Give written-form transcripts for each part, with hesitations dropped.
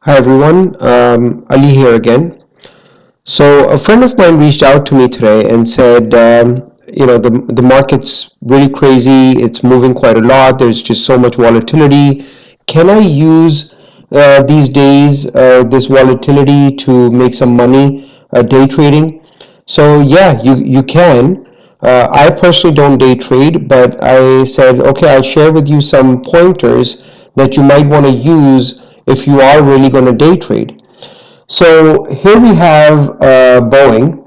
Hi everyone, Ali here again. So a friend of mine reached out to me today and said, the market's really crazy. It's moving quite a lot. There's just so much volatility. Can I use these days this volatility to make some money day trading? So yeah, you can. I personally don't day trade, but I said, okay, I'll share with you some pointers that you might want to use if you are really going to day trade. So here we have Boeing.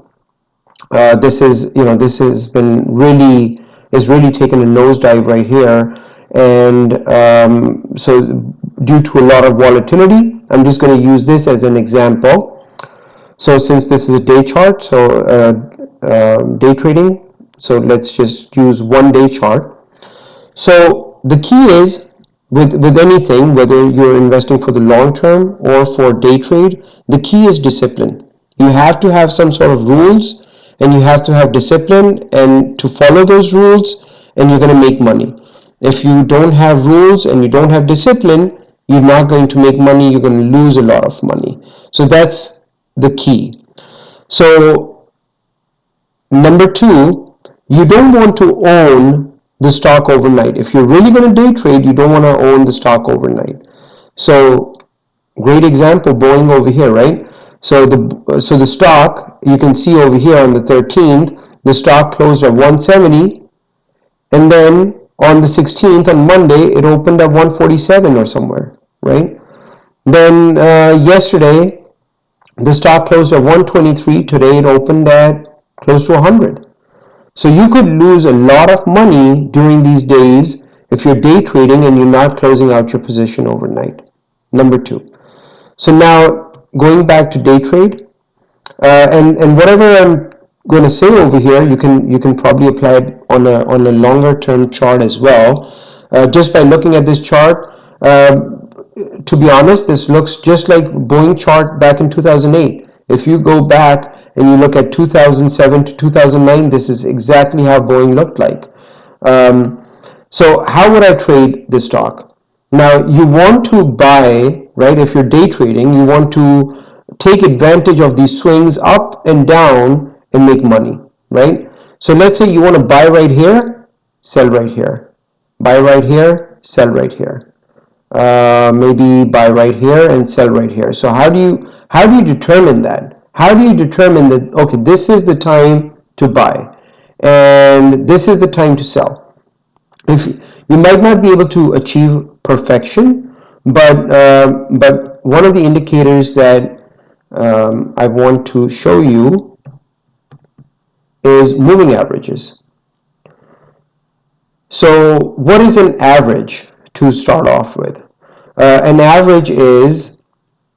This has been really is really taken a nosedive right here, and so due to a lot of volatility, I'm just going to use this as an example. So since this is a day chart, so day trading, so let's just use 1 day chart. So the key is with anything, whether you're investing for the long term or for day trade, the key is discipline. You have to have some sort of rules, and you have to have discipline and to follow those rules, and you're going to make money. If you don't have rules and you don't have discipline, you're not going to make money. You're going to lose a lot of money. So that's the key. So number two, you don't want to own the stock overnight. If you're really going to day trade, you don't want to own the stock overnight. So great example, Boeing over here, right? So the stock, you can see over here on the 13th, the stock closed at 170, and then on the 16th, on Monday, it opened at 147 or somewhere, right? Then yesterday, the stock closed at 123. Today, it opened at close to 100. So you could lose a lot of money during these days if you're day trading and you're not closing out your position overnight. Number two. So now going back to day trade, and whatever I'm going to say over here, you can probably apply it on a longer term chart as well. Just by looking at this chart, to be honest, this looks just like Boeing chart back in 2008. If you go back and you look at 2007 to 2009, this is exactly how Boeing looked like. So how would I trade this stock? Now you want to buy, right? If you're day trading, you want to take advantage of these swings up and down and make money, right? So let's say you want to buy right here, sell right here, buy right here, sell right here. Maybe buy right here and sell right here. So how do you determine that? How do you determine that, okay, this is the time to buy and this is the time to sell? If you might not be able to achieve perfection, but one of the indicators that I want to show you is moving averages. So what is an average to start off with? An average is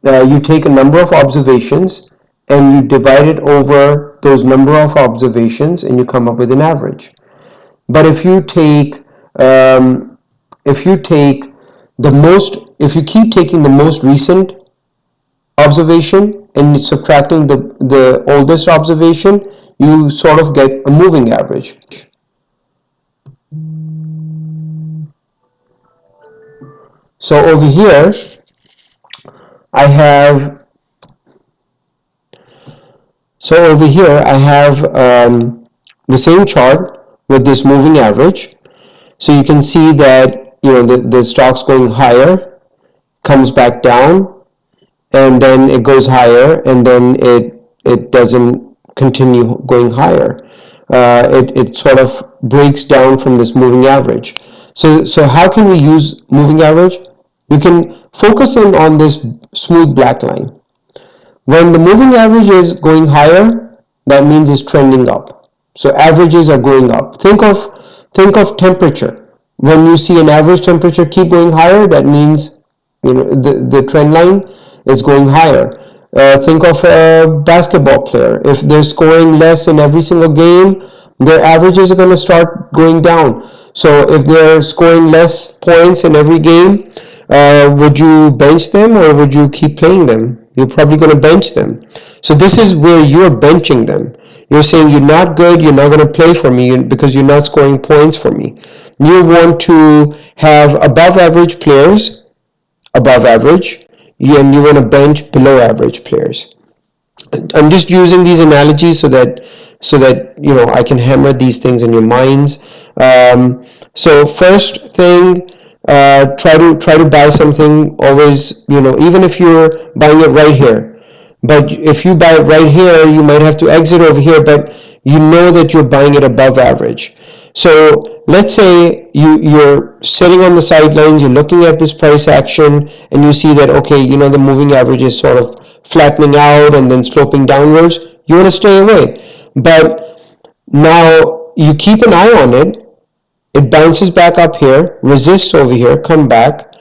you take a number of observations and you divide it over those number of observations and you come up with an average. But if you keep taking the most recent observation and subtracting the oldest observation, you sort of get a moving average. So over here, I have the same chart with this moving average. So you can see that the stock's going higher, comes back down, and then it goes higher, and then it doesn't continue going higher. It sort of breaks down from this moving average. So how can we use moving average? You can focus in on this smooth black line. When the moving average is going higher, that means it's trending up. So averages are going up. Think of temperature. When you see an average temperature keep going higher, that means the trend line is going higher. Think of a basketball player. If they're scoring less in every single game, their averages are going to start going down. So if they're scoring less points in every game, would you bench them or would you keep playing them? You're probably going to bench them. So this is where you're benching them. You're saying you're not good, you're not going to play for me because you're not scoring points for me. You want to have above average players, above average. and you want to bench below average players. I'm just using these analogies so that I can hammer these things in your minds. So first thing, try to buy something always, even if you're buying it right here. But if you buy it right here, you might have to exit over here, but you know that you're buying it above average. So let's say you're sitting on the sidelines, you're looking at this price action, and you see that, okay, the moving average is sort of flattening out and then sloping downwards. You want to stay away. But now you keep an eye on it. It bounces back up here, resists over here, come back,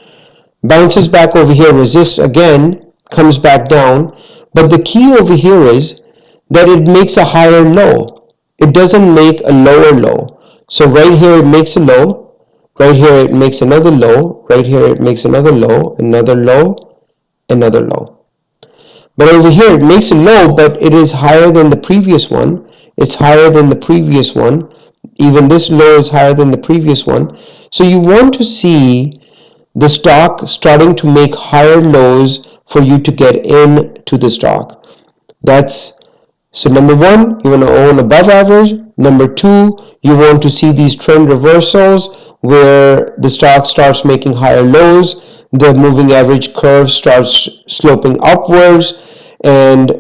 bounces back over here, resists again, comes back down. But the key over here is that it makes a higher low. It doesn't make a lower low. So right here it makes a low, right here it makes another low, right here it makes another low, another low, another low. But over here it makes a low, but it is higher than the previous one. It's higher than the previous one. Even this low is higher than the previous one. So you want to see the stock starting to make higher lows for you to get into the stock. So number one, you want to own above average. Number two, you want to see these trend reversals where the stock starts making higher lows, the moving average curve starts sloping upwards, and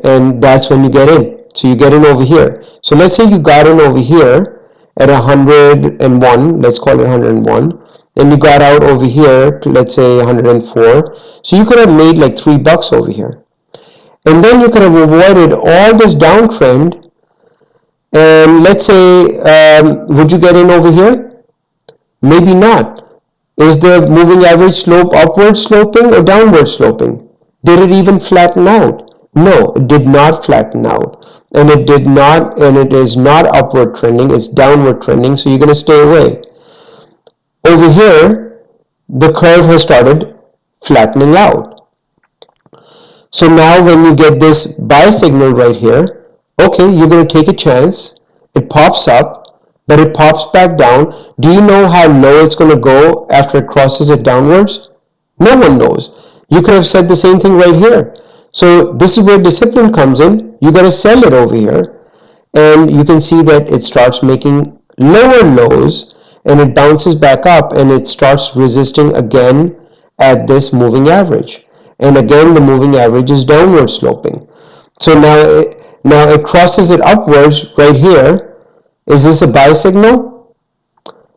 that's when you get in. So you get in over here. So let's say you got in over here at 101, let's call it 101, and you got out over here to, let's say, 104. So you could have made like $3 over here. And then you could have avoided all this downtrend. And let's say, would you get in over here? Maybe not. Is the moving average slope upward sloping or downward sloping? Did it even flatten out? No, it did not flatten out. And it is not upward trending, it's downward trending, so you're going to stay away. Over here, the curve has started flattening out. So now when you get this buy signal right here, okay, you're going to take a chance. It pops up, but it pops back down. Do you know how low it's going to go after it crosses it downwards? No one knows. You could have said the same thing right here. So this is where discipline comes in. You got to sell it over here, and you can see that it starts making lower lows, and it bounces back up, and it starts resisting again at this moving average. And again, the moving average is downward sloping. So now it crosses it upwards right here. Is this a buy signal?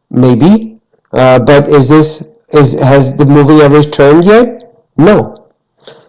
Maybe. But has the moving average turned yet? No.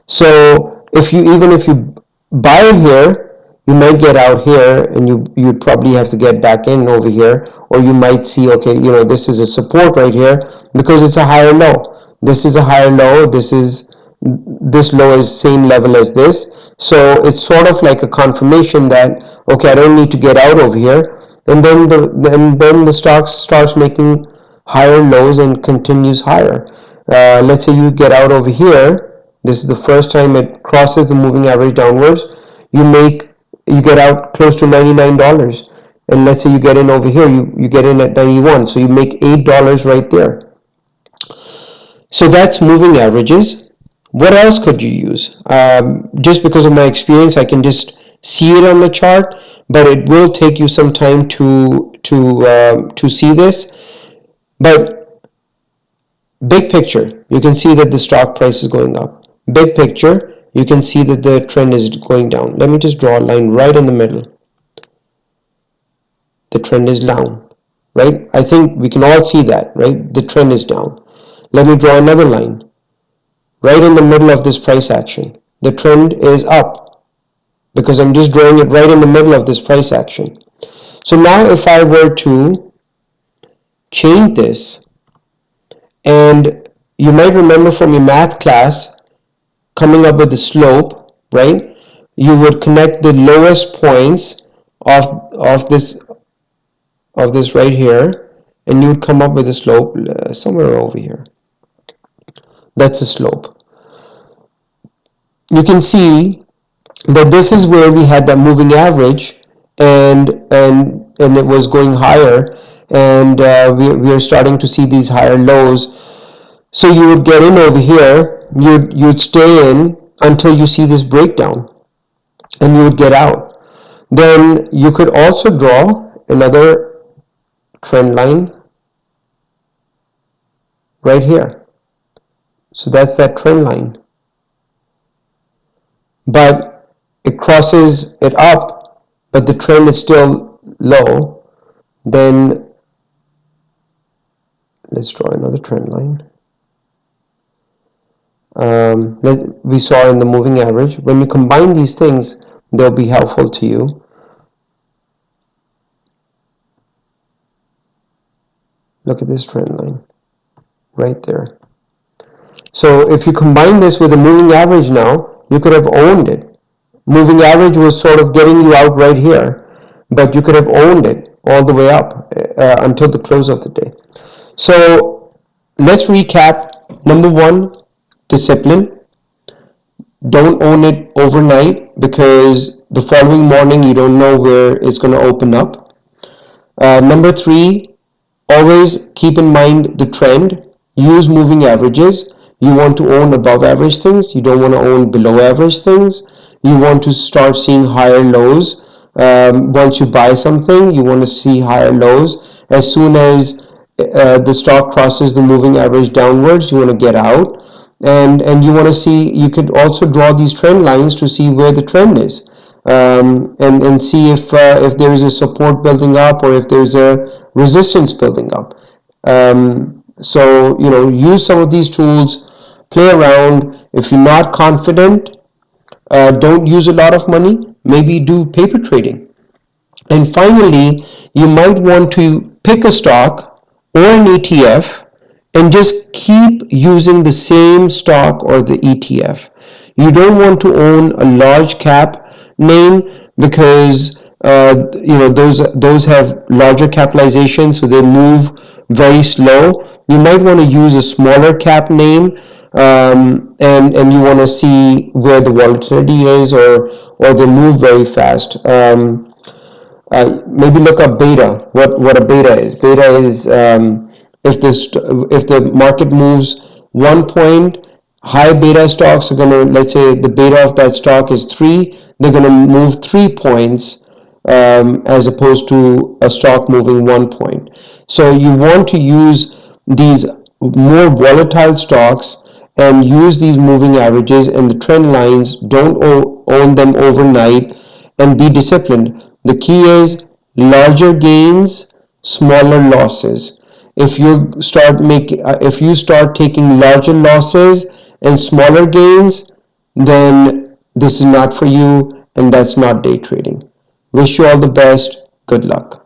So even if you buy here, you might get out here, and you'd probably have to get back in over here, or you might see, okay, this is a support right here because it's a higher low. This is a higher low. This low is same level as this. So it's sort of like a confirmation that, okay, I don't need to get out over here. And then the stock starts making higher lows and continues higher. Let's say you get out over here. This is the first time it crosses the moving average downwards. You get out close to $99. And let's say you get in over here, you get in at 91. So you make $8 right there. So that's moving averages. What else could you use? Just because of my experience, I can just see it on the chart, but it will take you some time to see this. But big picture, you can see that the stock price is going up. Big picture, you can see that the trend is going down. Let me just draw a line right in the middle. The trend is down, right? I think we can all see that, right? The trend is down. Let me draw another line right in the middle of this price action. The trend is up because I'm just drawing it right in the middle of this price action. So now if I were to change this, and you might remember from your math class coming up with the slope, right? You would connect the lowest points of this right here, and you would come up with a slope somewhere over here. That's the slope. You can see that this is where we had that moving average, and it was going higher, and we are starting to see these higher lows. So you would get in over here, you'd stay in until you see this breakdown, and you would get out. Then you could also draw another trend line right here. So that's that trend line. But it crosses it up, but the trend is still low. Then let's draw another trend line. We saw in the moving average. When you combine these things, they'll be helpful to you. Look at this trend line right there. So if you combine this with a moving average now, you could have owned it. Moving average was sort of getting you out right here, but you could have owned it all the way up until the close of the day. So let's recap. Number one, discipline. Don't own it overnight, because the following morning you don't know where it's going to open up. Number three, always keep in mind the trend. Use moving averages. You want to own above average things. You don't want to own below average things. You want to start seeing higher lows. Once you buy something, you want to see higher lows. As soon as the stock crosses the moving average downwards, you want to get out. And you want to see, you could also draw these trend lines to see where the trend is, and see if there is a support building up, or if there's a resistance building up. So use some of these tools, play around. If you're not confident, don't use a lot of money. Maybe do paper trading. And finally, you might want to pick a stock or an ETF and just keep using the same stock or the ETF. You don't want to own a large cap name, because those have larger capitalization, so they move very slow. You might want to use a smaller cap name, and you want to see where the volatility is, or they move very fast. Maybe look up beta. What a beta is. Beta is if the market moves 1 point, high beta stocks are going to, let's say the beta of that stock is 3, they're going to move 3 points, as opposed to a stock moving 1 point. So you want to use these more volatile stocks and use these moving averages and the trend lines. Don't own them overnight, and be disciplined. The key is larger gains, smaller losses. If you start taking larger losses and smaller gains, then this is not for you, and that's not day trading. Wish you all the best. Good luck.